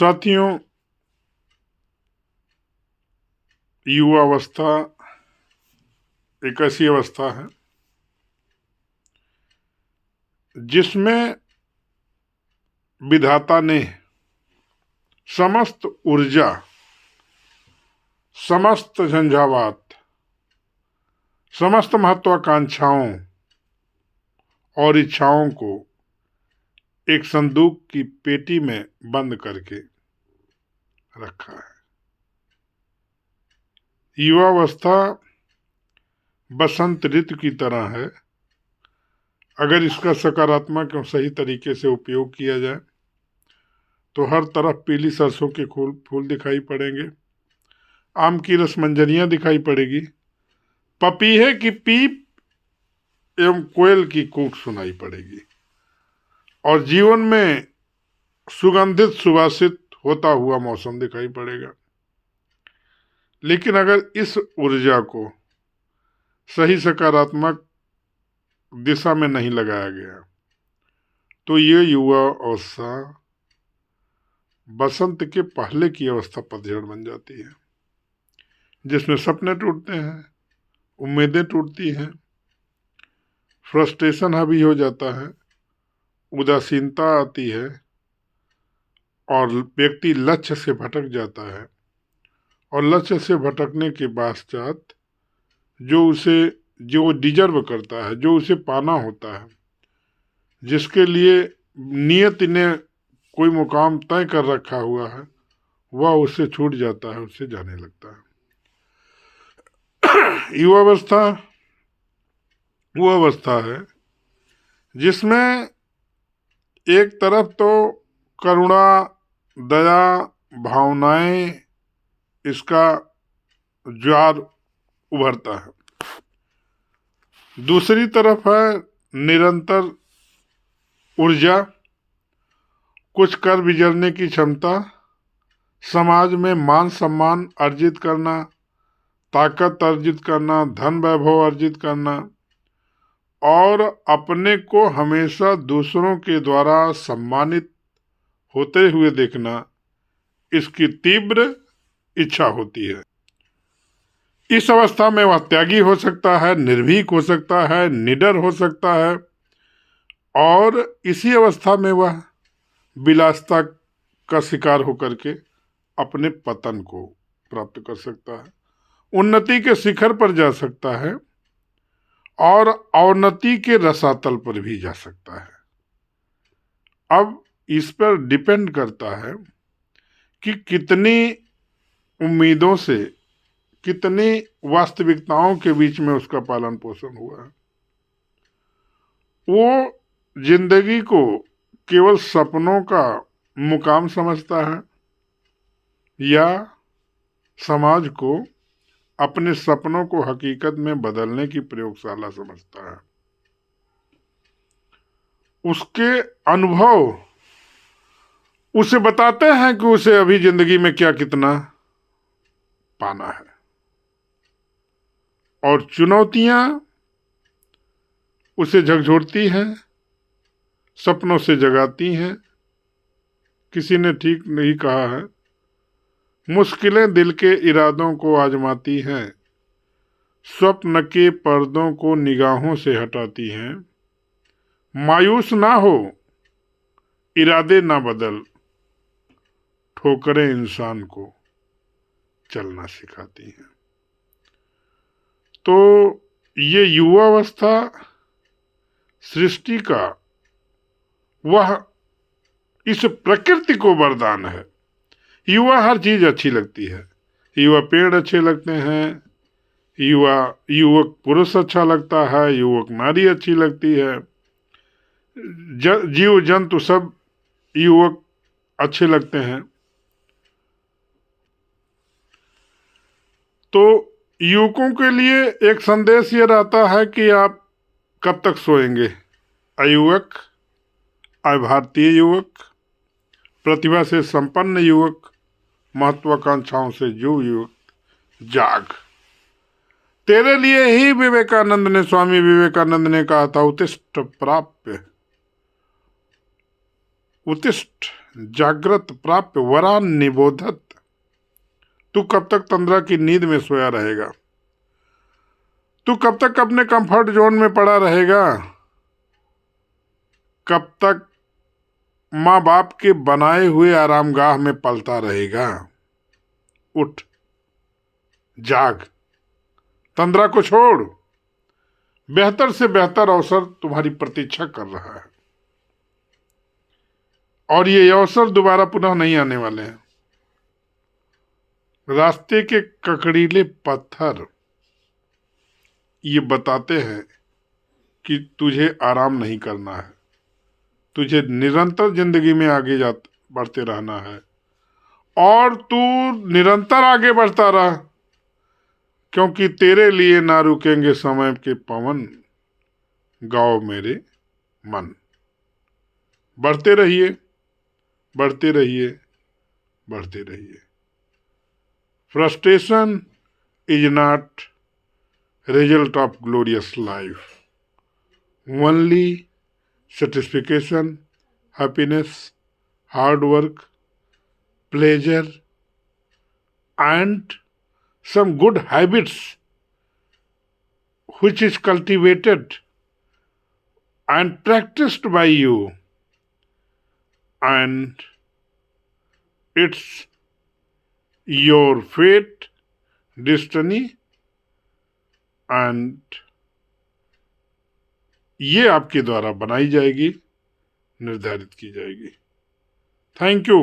साथियों, युवावस्था एक ऐसी अवस्था है जिसमें विधाता ने समस्त ऊर्जा, समस्त झंझावात, समस्त महत्वाकांक्षाओं और इच्छाओं को एक संदूक की पेटी में बंद करके रखा है। युवावस्था बसंत ऋतु की तरह है। अगर इसका सकारात्मक और सही तरीके से उपयोग किया जाए तो हर तरफ पीली सरसों के फूल दिखाई पड़ेंगे, आम की रसमंजरियां दिखाई पड़ेगी, पपीहे की पीप एवं कोयल की कूक सुनाई पड़ेगी और जीवन में सुगंधित सुवासित होता हुआ मौसम दिखाई पड़ेगा। लेकिन अगर इस ऊर्जा को सही सकारात्मक दिशा में नहीं लगाया गया तो ये युवा अवस्था बसंत के पहले की अवस्था पतझड़ बन जाती है, जिसमें सपने टूटते हैं, उम्मीदें टूटती हैं, फ्रस्ट्रेशन हावी हो जाता है, उदासीनता आती है और व्यक्ति लक्ष्य से भटक जाता है। और लक्ष्य से भटकने के पश्चात जो डिजर्व करता है, जो उसे पाना होता है, जिसके लिए नियति ने कोई मुकाम तय कर रखा हुआ है, वह उससे छूट जाता है, उससे जाने लगता है। युवावस्था वो अवस्था है जिसमें एक तरफ तो करुणा, दया, भावनाएं इसका ज्वार उभरता है, दूसरी तरफ है निरंतर ऊर्जा, कुछ कर गुजरने की क्षमता, समाज में मान सम्मान अर्जित करना, ताकत अर्जित करना, धन वैभव अर्जित करना और अपने को हमेशा दूसरों के द्वारा सम्मानित होते हुए देखना, इसकी तीव्र इच्छा होती है। इस अवस्था में वह त्यागी हो सकता है, निर्भीक हो सकता है, निडर हो सकता है और इसी अवस्था में वह विलासिता का शिकार होकर के अपने पतन को प्राप्त कर सकता है, उन्नति के शिखर पर जा सकता है और अवनति के रसातल पर भी जा सकता है। अब इस पर डिपेंड करता है कि कितनी उम्मीदों से, कितनी वास्तविकताओं के बीच में उसका पालन पोषण हुआ है। वो जिंदगी को केवल सपनों का मुकाम समझता है या समाज को अपने सपनों को हकीकत में बदलने की प्रयोगशाला समझता है। उसके अनुभव उसे बताते हैं कि उसे अभी जिंदगी में क्या कितना पाना है और चुनौतियां उसे झकझोरती हैं, सपनों से जगाती हैं। किसी ने ठीक नहीं कहा है, मुश्किलें दिल के इरादों को आजमाती हैं, स्वप्न के पर्दों को निगाहों से हटाती हैं। मायूस ना हो, इरादे ना बदल, ठोकरें इंसान को चलना सिखाती हैं। तो ये युवावस्था सृष्टि का वह इस प्रकृति को वरदान है। युवा हर चीज अच्छी लगती है, युवा पेड़ अच्छे लगते हैं, युवक पुरुष अच्छा लगता है, युवक नारी अच्छी लगती है, जीव जंतु सब युवक अच्छे लगते हैं। तो युवकों के लिए एक संदेश ये रहता है कि आप कब तक सोएंगे। अयुवक, अभारतीय युवक, प्रतिभा से संपन्न युवक, महत्वाकांक्षाओं से जो युवक, जाग। तेरे लिए ही विवेकानंद ने, स्वामी विवेकानंद ने कहा था, उत्तिष्ठ प्राप्य, उत्तिष्ठ जागृत प्राप्य वरान निबोधत। तू कब तक तंद्रा की नींद में सोया रहेगा? तू कब तक अपने कंफर्ट जोन में पड़ा रहेगा? कब तक माँ बाप के बनाए हुए आरामगाह में पलता रहेगा? उठ, जाग, तंद्रा को छोड़। बेहतर से बेहतर अवसर तुम्हारी प्रतीक्षा कर रहा है और ये अवसर दोबारा पुनः नहीं आने वाले हैं। रास्ते के ककड़ीले पत्थर ये बताते हैं कि तुझे आराम नहीं करना है, तुझे निरंतर जिंदगी में आगे बढ़ते रहना है और तू निरंतर आगे बढ़ता रह, क्योंकि तेरे लिए ना रुकेंगे समय के पवन, गाओ मेरे मन। बढ़ते रहिए, बढ़ते रहिए, बढ़ते रहिए। Frustration is not result of glorious life, only satisfaction, happiness, hard work, pleasure, and some good habits which is cultivated and practiced by you, and it's your fate, destiny, and ये आपके द्वारा बनाई जाएगी, निर्धारित की जाएगी। Thank you.